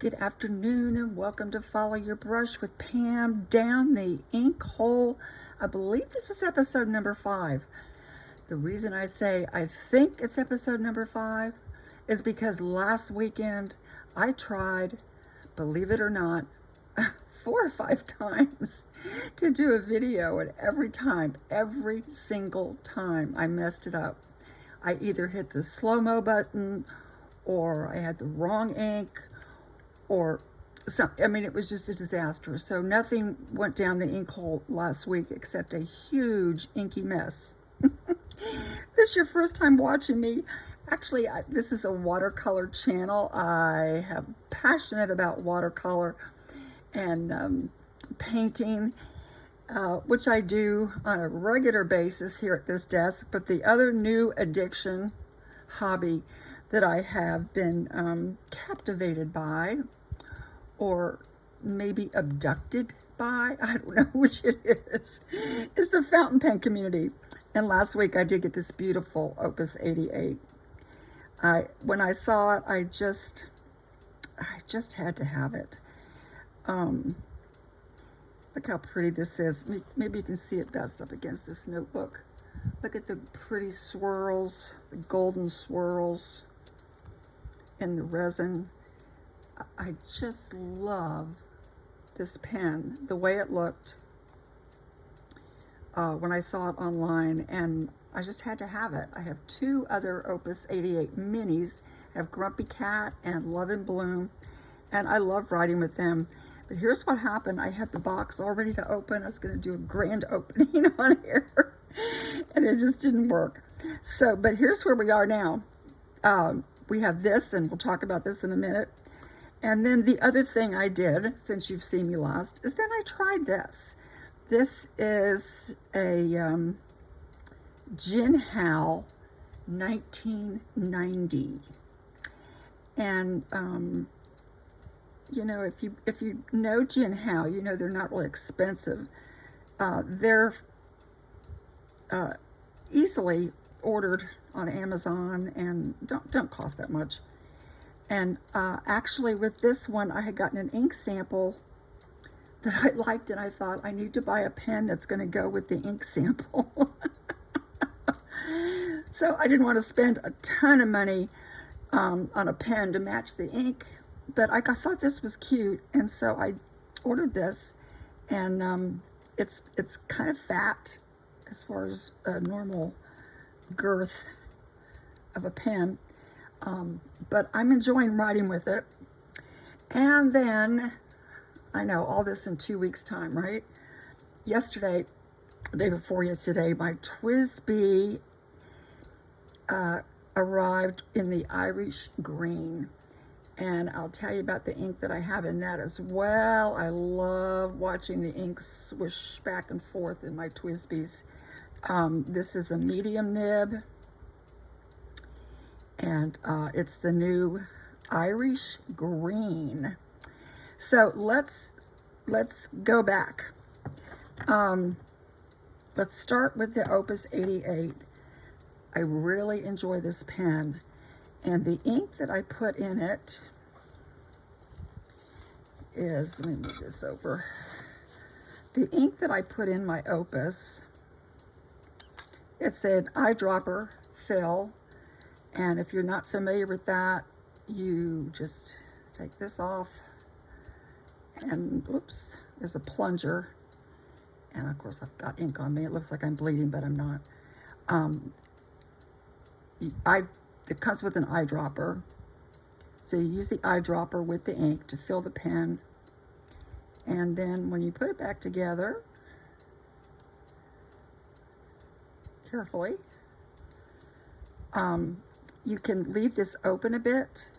Good afternoon and welcome to Follow Your Brush with Pam down the ink hole. I believe this is episode number 5. The reason I say I think it's episode number 5 is because last weekend I tried, believe it or not, 4 or 5 times to do a video, and every single time I messed it up. I either hit the slow-mo button or I had the wrong ink, or some, it was just a disaster. So nothing went down the ink hole last week except a huge inky mess. This is your first time watching me. Actually, this is a watercolor channel. I am passionate about watercolor and painting, which I do on a regular basis here at this desk. But the other new addiction hobby that I have been captivated by, or maybe abducted by, I don't know which it is the fountain pen community. And last week I did get this beautiful Opus 88. When I saw it, I just had to have it. Look how pretty this is. Maybe you can see it best up against this notebook. Look at the pretty swirls, the golden swirls in the resin. I just love this pen, the way it looked when I saw it online, and I just had to have it. I have 2 other Opus 88 minis. I have Grumpy Cat and Love and Bloom, and I love writing with them. But here's what happened. I had the box all ready to open. I was going to do a grand opening on here, and it just didn't work. So, but here's where we are now. We have this, and we'll talk about this in a minute. And then the other thing I did, since you've seen me last, is then I tried this. This is a Jinhao 1990. And, you know, if you know Jinhao, you know they're not really expensive. They're easily ordered on Amazon and don't cost that much. And actually with this one, I had gotten an ink sample that I liked, and I thought I need to buy a pen that's going to go with the ink sample. So I didn't want to spend a ton of money on a pen to match the ink, but I thought this was cute, and so I ordered this, and it's kind of fat as far as a normal girth of a pen. But I'm enjoying writing with it. And then, I know, all this in 2 weeks' time, right? Yesterday, the day before yesterday, my TWISBI arrived in the Irish green. And I'll tell you about the ink that I have in that as well. I love watching the ink swish back and forth in my TWISBIs. This is a medium nib. And it's the new Irish green. So let's go back. Let's start with the Opus 88. I really enjoy this pen, and the ink that I put in it is, let me move this over. The ink that I put in my Opus, it's an eyedropper fill. And if you're not familiar with that, you just take this off, and oops, there's a plunger. And of course I've got ink on me. It looks like I'm bleeding, but I'm not. It comes with an eyedropper. So you use the eyedropper with the ink to fill the pen. And then when you put it back together, carefully, you can leave this open a bit,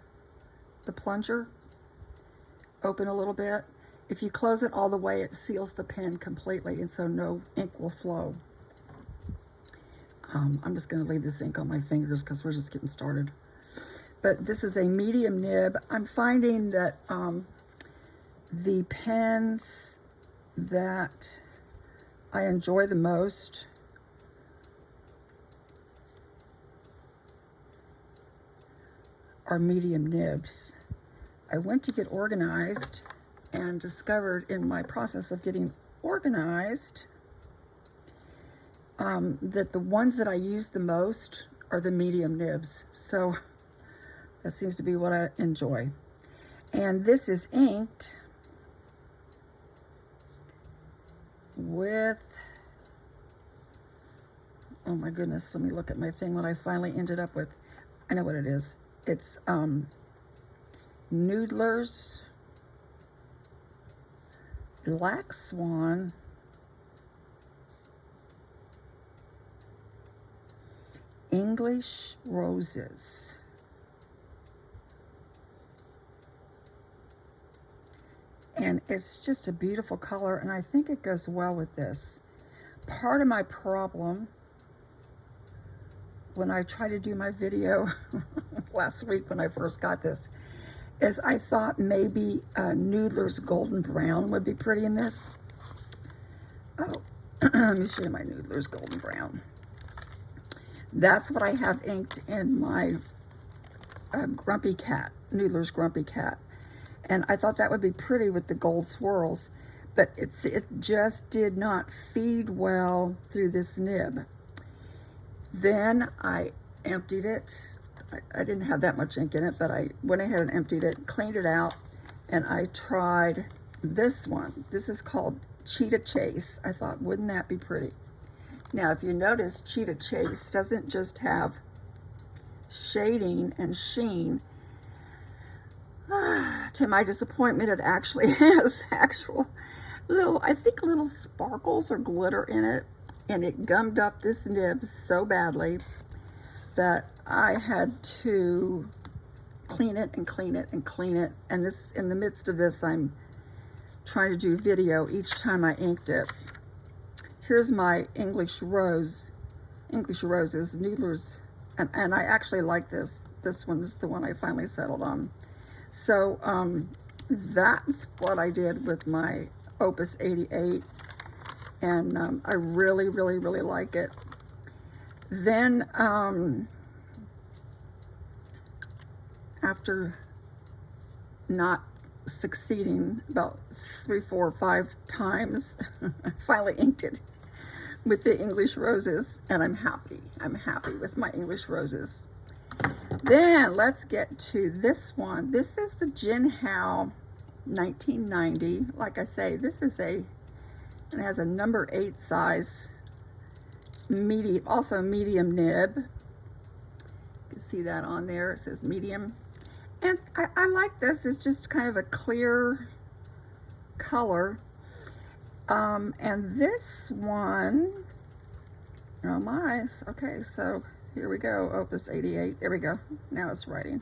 the plunger, open a little bit. If you close it all the way, it seals the pen completely, and so no ink will flow. I'm just going to leave this ink on my fingers because we're just getting started. But this is a medium nib. I'm finding that the pens that I enjoy the most are medium nibs. I went to get organized and discovered in my process of getting organized that the ones that I use the most are the medium nibs. So that seems to be what I enjoy. And this is inked with, oh my goodness, let me look at my thing, what I finally ended up with. I know what it is. It's Noodler's Black Swan English Roses. And it's just a beautiful color, and I think it goes well with this. Part of my problem when I tried to do my video last week when I first got this is I thought maybe Noodler's Golden Brown would be pretty in this. Oh, let me show you my Noodler's Golden Brown. That's what I have inked in my Grumpy Cat, Noodler's Grumpy Cat. And I thought that would be pretty with the gold swirls, but it just did not feed well through this nib. Then I emptied it. I didn't have that much ink in it, but I went ahead and emptied it, cleaned it out, and I tried this one. This is called Cheetah Chase. I thought, wouldn't that be pretty? Now, if you notice, Cheetah Chase doesn't just have shading and sheen. To my disappointment, it actually has actual little, I think little sparkles or glitter in it, and it gummed up this nib so badly that I had to clean it and clean it and clean it. And this, in the midst of this, I'm trying to do video each time I inked it. Here's my English Roses, Noodler's, and I actually like this. This one is the one I finally settled on. So that's what I did with my Opus 88, and I really, really, really like it. Then after not succeeding about 3, 4, 5 times, I finally inked it with the English Roses, and I'm happy. I'm happy with my English Roses. Then let's get to this one. This is the Jinhao 1990. Like I say, this is it has a number 8 size, medium, also medium nib. You can see that on there. It says medium. And I like this. It's just kind of a clear color. And this one, oh my, okay, so here we go, Opus 88. There we go. Now it's writing.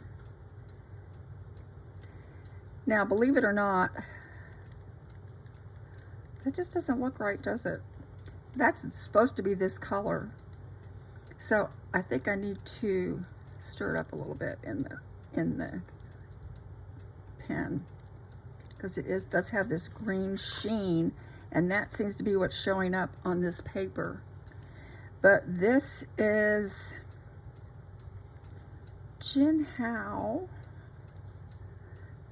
Now, believe it or not, it just doesn't look right, does it? That's supposed to be this color. So I think I need to stir it up a little bit in the pen, because it does have this green sheen, and that seems to be what's showing up on this paper. But this is Jinhao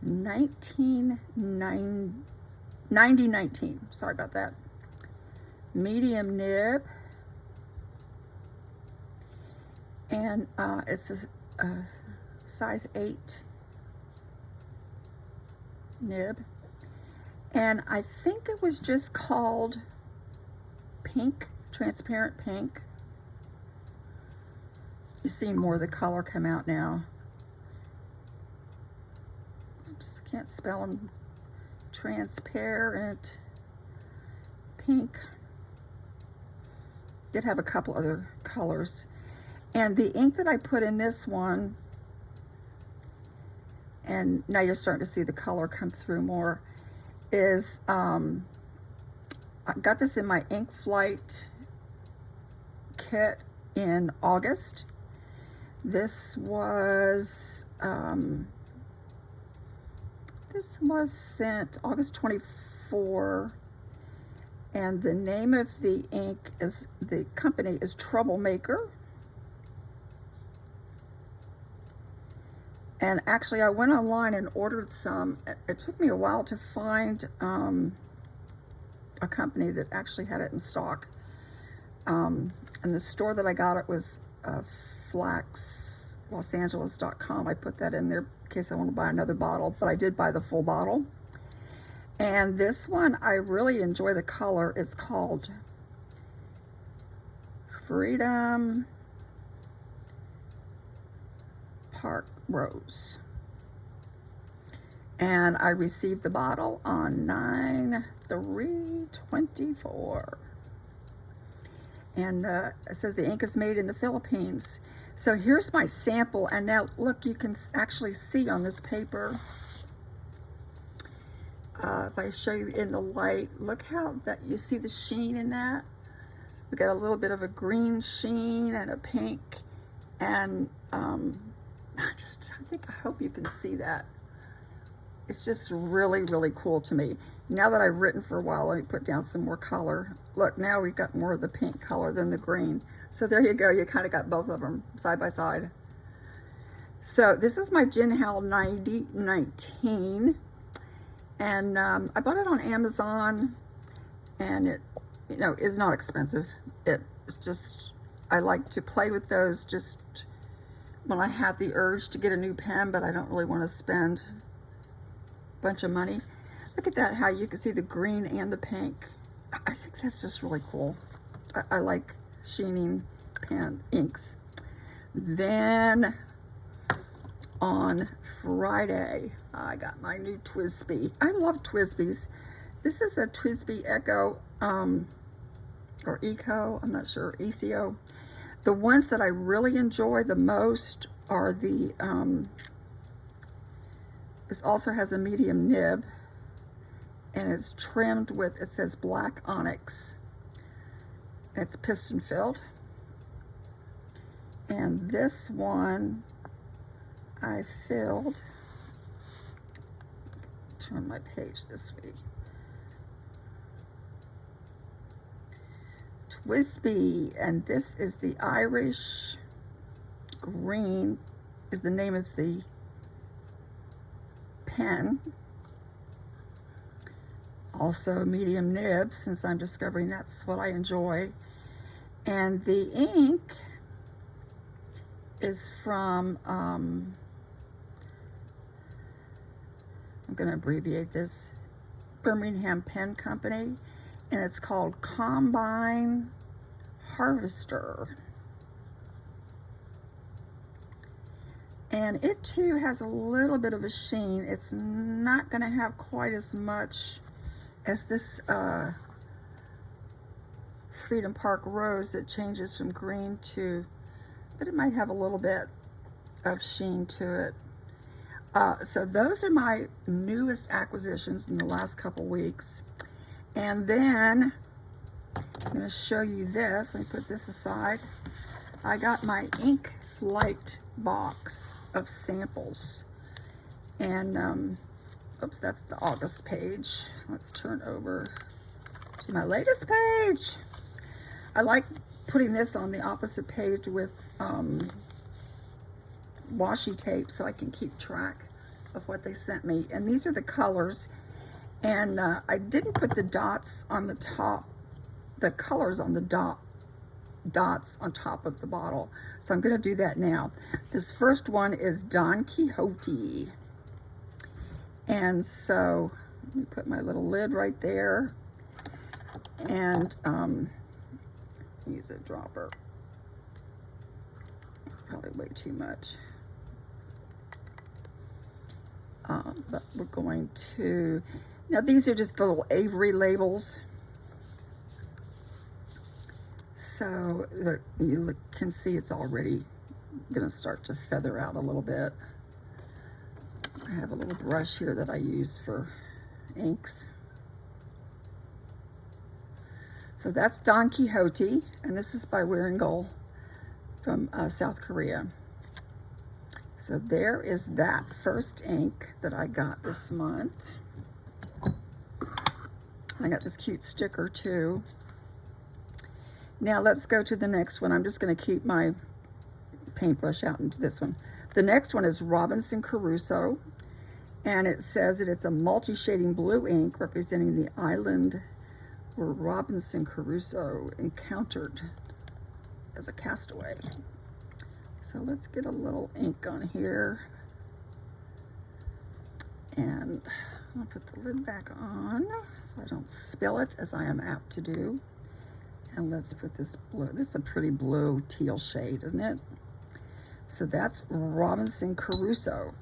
9019. Sorry about that. Medium nib. And it's a size 8 nib. And I think it was just called pink, transparent pink. You're seeing more of the color come out now. Oops, can't spell them. Transparent pink. Did have a couple other colors. And the ink that I put in this one, and now you're starting to see the color come through more, is I got this in my Ink Flight kit in August. This was sent August 24, and the name of the ink is, the company is Troublemaker. And actually, I went online and ordered some. It took me a while to find a company that actually had it in stock. And the store that I got it was flaxlosangeles.com. I put that in there in case I want to buy another bottle, but I did buy the full bottle. And this one, I really enjoy the color. It's called Freedom Park Rose. And I received the bottle on 9/3/24. And it says the ink is made in the Philippines. So here's my sample, and now look, you can actually see on this paper, if I show you in the light, look how that you see the sheen in that. We got a little bit of a green sheen and a pink, and I hope you can see that. It's just really, really cool to me. Now that I've written for a while, let me put down some more color. Look, now we've got more of the pink color than the green. So there you go, you kind of got both of them side by side. So this is my Jinhao 9019. And I bought it on Amazon, and it, is not expensive. It's just, I like to play with those just when I have the urge to get a new pen, but I don't really want to spend a bunch of money. Look at that, how you can see the green and the pink. I think that's just really cool. I like sheening pen inks. Then on Friday, I got my new TWISBI. I love TWISBIs. This is a TWISBI Eco, or Eco, I'm not sure, ECO. The ones that I really enjoy the most are the, this also has a medium nib, and it's trimmed with, it says black onyx. It's piston filled. And this one I filled, turn my page this way. TWISBI, and this is the Irish green is the name of the pen. Also medium nib, since I'm discovering that's what I enjoy. And the ink is from, I'm going to abbreviate this, Birmingham Pen Company, and it's called Combine Harvester. And it too has a little bit of a sheen. It's not going to have quite as much as this Freedom Park Rose that changes from green to, but it might have a little bit of sheen to it. So those are my newest acquisitions in the last couple weeks. And then I'm going to show you this. Let me put this aside. I got my Ink Flight box of samples. And, oops, that's the August page. Let's turn over to my latest page. I like putting this on the opposite page with washi tape so I can keep track of what they sent me. And these are the colors. And I didn't put the dots on the top, the colors on the dots on top of the bottle. So I'm going to do that now. This first one is Don Quixote. And so let me put my little lid right there. And use a dropper. Probably way too much. But we're going to, now these are just little Avery labels. So you can see it's already going to start to feather out a little bit. I have a little brush here that I use for inks. So that's Don Quixote, and this is by Wieringal from South Korea. So there is that first ink that I got this month. I got this cute sticker too. Now let's go to the next one. I'm just going to keep my paintbrush out into this one. The next one is Robinson Crusoe, and it says that it's a multi-shading blue ink representing the island where Robinson Crusoe encountered as a castaway. So let's get a little ink on here. And I'll put the lid back on so I don't spill it, as I am apt to do. And let's put this blue. This is a pretty blue teal shade, isn't it? So that's Robinson Crusoe.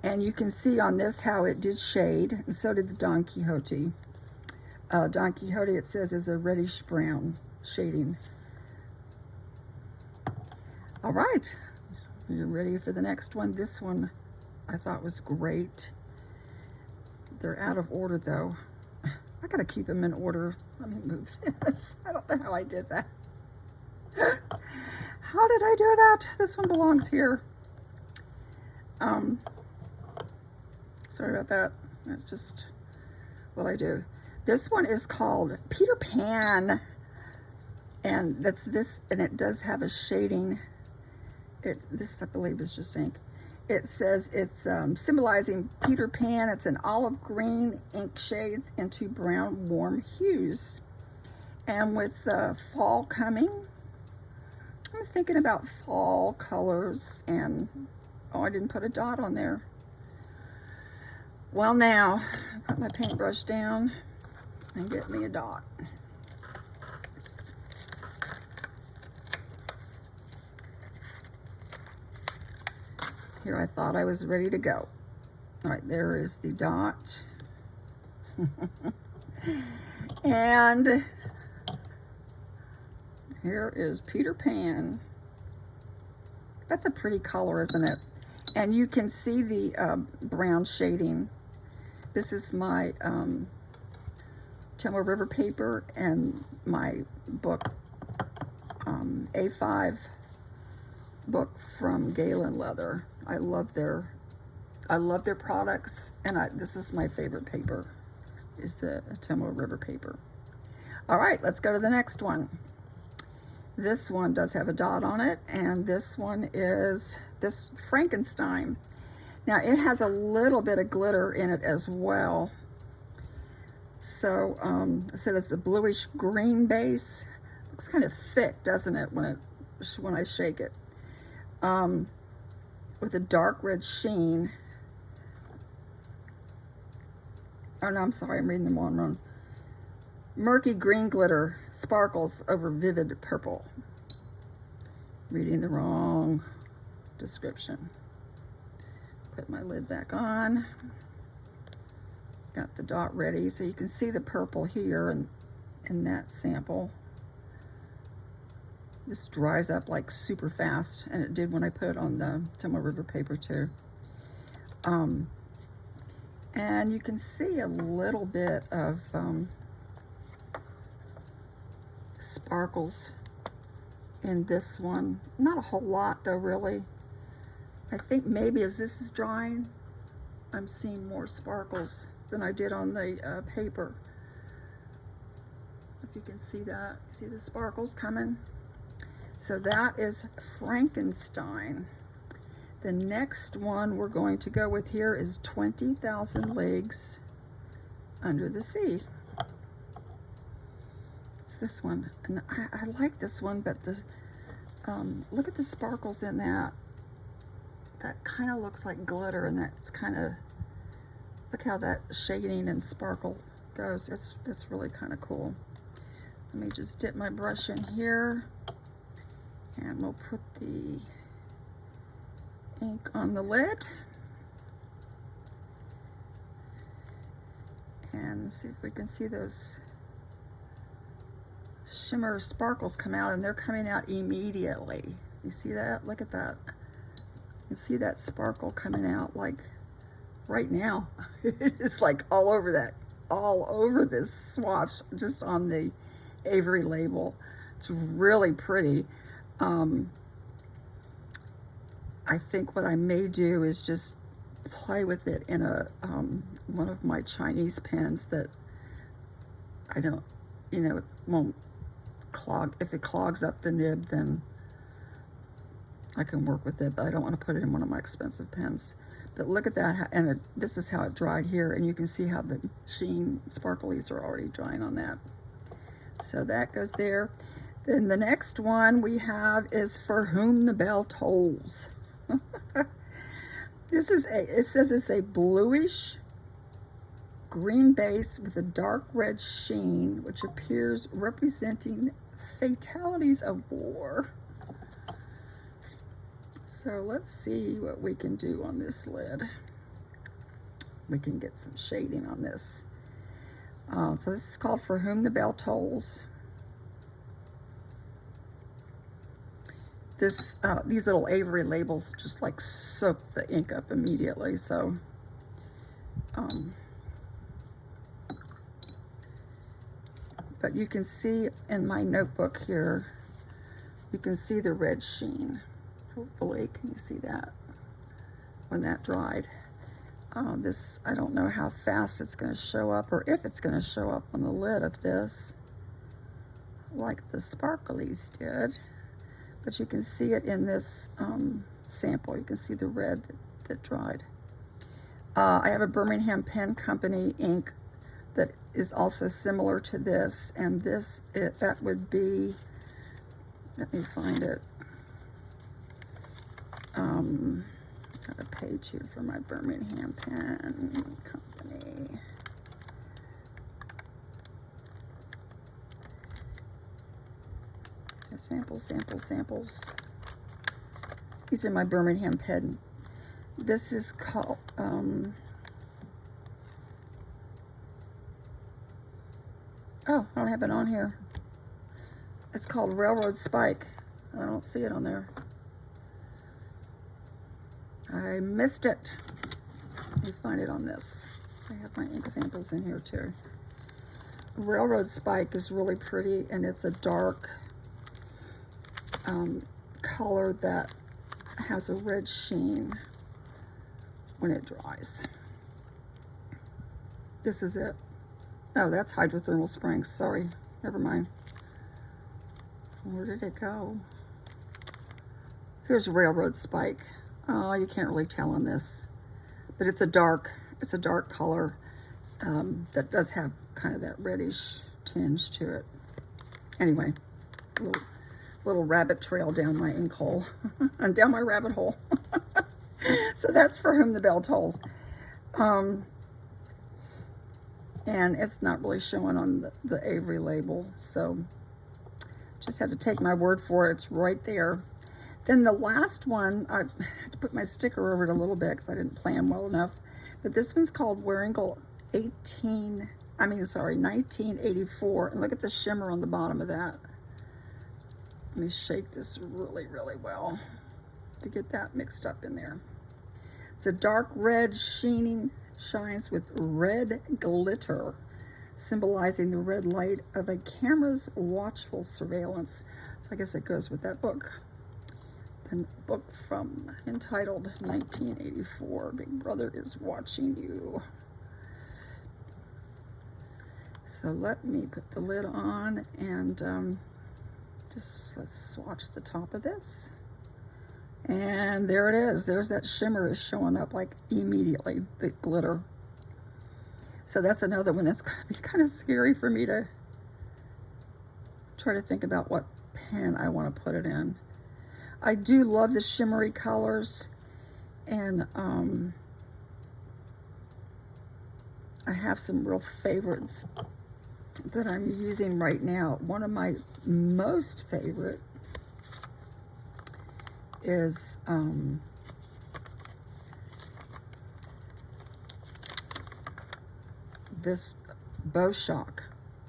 And you can see on this how it did shade, and so did the Don Quixote. Don Quixote, it says, is a reddish brown shading. All right, you're ready for the next one. This one I thought was great. They're out of order though. I gotta keep them in order. Let me move this. I don't know how I did that. How did I do that? This one belongs here. Sorry about that. That's just what I do. This one is called Peter Pan. And that's this, and it does have a shading. This, I believe, is just ink. It says it's symbolizing Peter Pan. It's an olive green ink shades into brown warm hues. And with fall coming, I'm thinking about fall colors. And oh, I didn't put a dot on there. Well, now put my paintbrush down and get me a dot. Here, I thought I was ready to go. All right, there is the dot. And here is Peter Pan. That's a pretty color, isn't it? And you can see the brown shading. This is my Tama River paper and my book, A5 book from Galen Leather. I love their products, and this is my favorite paper, is the Tama River paper. All right, let's go to the next one. This one does have a dot on it, and this one is this Frankenstein. Now, it has a little bit of glitter in it as well. So, I said it's a bluish green base. Looks kind of thick, doesn't it, when I shake it? With a dark red sheen. Oh no, I'm sorry, I'm reading the wrong. Murky green glitter sparkles over vivid purple. Reading the wrong description. Put my lid back on. Got the dot ready, so you can see the purple here in that sample. This dries up like super fast, and it did when I put it on the Tama River paper too. And you can see a little bit of sparkles in this one. Not a whole lot though, really. I think maybe as this is drying, I'm seeing more sparkles than I did on the paper. If you can see that, see the sparkles coming? So that is Frankenstein. The next one we're going to go with here is 20,000 Leagues Under the Sea. It's this one, and I like this one, but the look at the sparkles in that. That kind of looks like glitter, and that's kind of, look how that shading and sparkle goes. It's really kind of cool. Let me just dip my brush in here. And we'll put the ink on the lid. And see if we can see those shimmer sparkles come out, and they're coming out immediately. You see that? Look at that. You see that sparkle coming out like right now. It's like all over this swatch, just on the Avery label. It's really pretty. I think what I may do is just play with it in a one of my Chinese pens that I don't, it won't clog. If it clogs up the nib, then I can work with it, but I don't want to put it in one of my expensive pens. But look at that, and this is how it dried here, and you can see how the sheen sparklies are already drying on that. So that goes there. Then the next one we have is For Whom the Bell Tolls. This is it says it's a bluish green base with a dark red sheen, which appears representing fatalities of war. So let's see what we can do on this lid. We can get some shading on this. So this is called For Whom the Bell Tolls. These little Avery labels just like soak the ink up immediately. So but you can see in my notebook here, you can see the red sheen. Hopefully, can you see that when that dried? This, I don't know how fast it's going to show up, or if it's going to show up on the lid of this, like the sparklies did. But you can see it in this sample. You can see the red that dried. I have a Birmingham Pen Company ink that is also similar to this, and this, that would be, let me find it. Got a page here for my Birmingham Pen Company. Samples. These are my Birmingham Pen. This is called, oh, I don't have it on here. It's called Railroad Spike. I don't see it on there. I missed it. Let me find it on this. I have my ink samples in here too. Railroad Spike is really pretty, and it's a dark color that has a red sheen when it dries. This is it. Oh, that's Hydrothermal Springs. Sorry, never mind. Where did it go? Here's Railroad Spike. Oh, you can't really tell on this, but it's a dark color that does have kind of that reddish tinge to it. Anyway, little rabbit trail down my ink hole and down my rabbit hole. So that's For Whom the Bell Tolls. And it's not really showing on the Avery label, so just have to take my word for it. It's right there. Then the last one, I had to put my sticker over it a little bit because I didn't plan well enough. But this one's called Waringle 1984. And look at the shimmer on the bottom of that. Let me shake this really, really well to get that mixed up in there. It's a dark red shines with red glitter, symbolizing the red light of a camera's watchful surveillance. So I guess it goes with that book. The book entitled 1984, Big Brother is Watching You. So let me put the lid on and let's swatch the top of this. And there it is. There's that shimmer is showing up like immediately, the glitter. So that's another one that's going to be kind of scary for me to try to think about what pen I want to put it in. I do love the shimmery colors, and I have some real favorites that I'm using right now. One of my most favorite is this Bow Shock.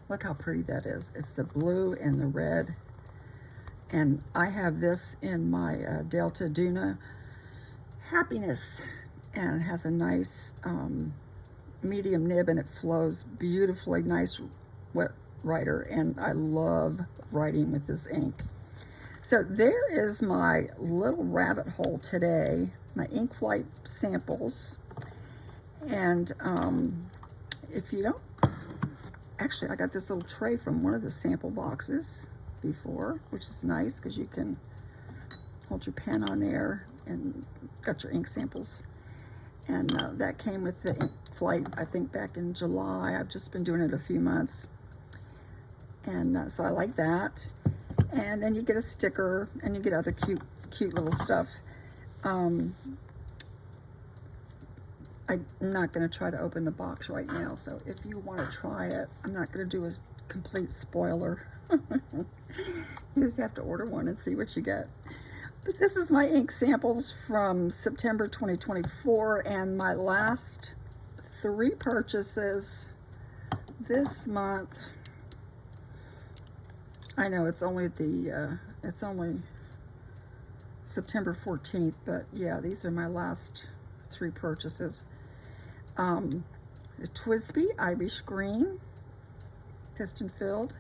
Look how pretty that is. It's the blue and the red. And I have this in my Delta Duna Happiness, and it has a nice medium nib, and it flows beautifully, nice wet writer, and I love writing with this ink. So there is my little rabbit hole today, my ink flight samples. And if you don't, actually I got this little tray from one of the sample boxes before, which is nice because you can hold your pen on there, and got your ink samples. And that came with the ink flight, I think, back in July. I've just been doing it a few months. And so I like that. And then you get a sticker, and you get other cute little stuff. I'm not going to try to open the box right now, so if you want to try it, I'm not going to do a complete spoiler. You just have to order one and see what you get. But this is my ink samples from September 2024, and my last 3 purchases this month. I know it's only September 14th, but yeah, these are my last 3 purchases. The TWISBI Irish Green, piston filled.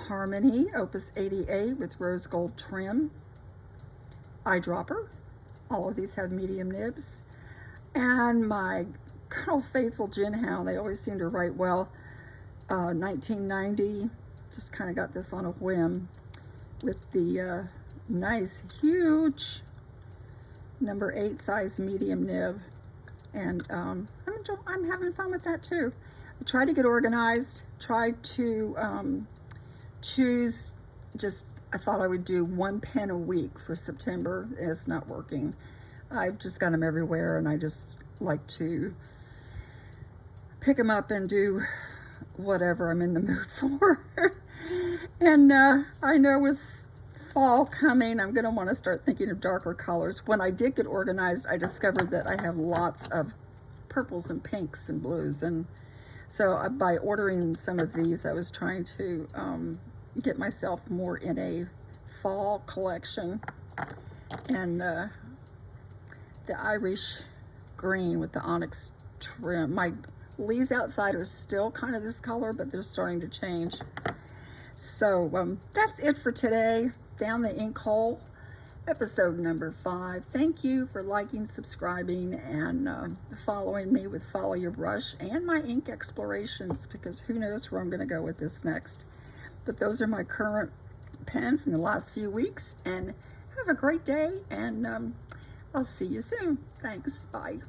Harmony Opus 88 with rose gold trim. Eyedropper. All of these have medium nibs. And my good old faithful Jinhao, they always seem to write well. 1990, just kind of got this on a whim with the nice, huge number 8 size medium nib. And I'm having fun with that too. I tried to get organized, tried to choose I thought I would do 1 pen a week for September. It's not working. I've just got them everywhere, and I just like to pick them up and do whatever I'm in the mood for. And I know with fall coming, I'm going to want to start thinking of darker colors. When I did get organized, I discovered that I have lots of purples and pinks and blues, and so by ordering some of these, I was trying to get myself more in a fall collection. And the Irish green with the onyx trim. My leaves outside are still kind of this color, but they're starting to change. So that's it for today. Down the ink hole, episode number 5. Thank you for liking, subscribing, and following me with Follow Your Brush and my ink explorations, because who knows where I'm going to go with this next. But those are my current pens in the last few weeks, and have a great day, and I'll see you soon. Thanks. Bye.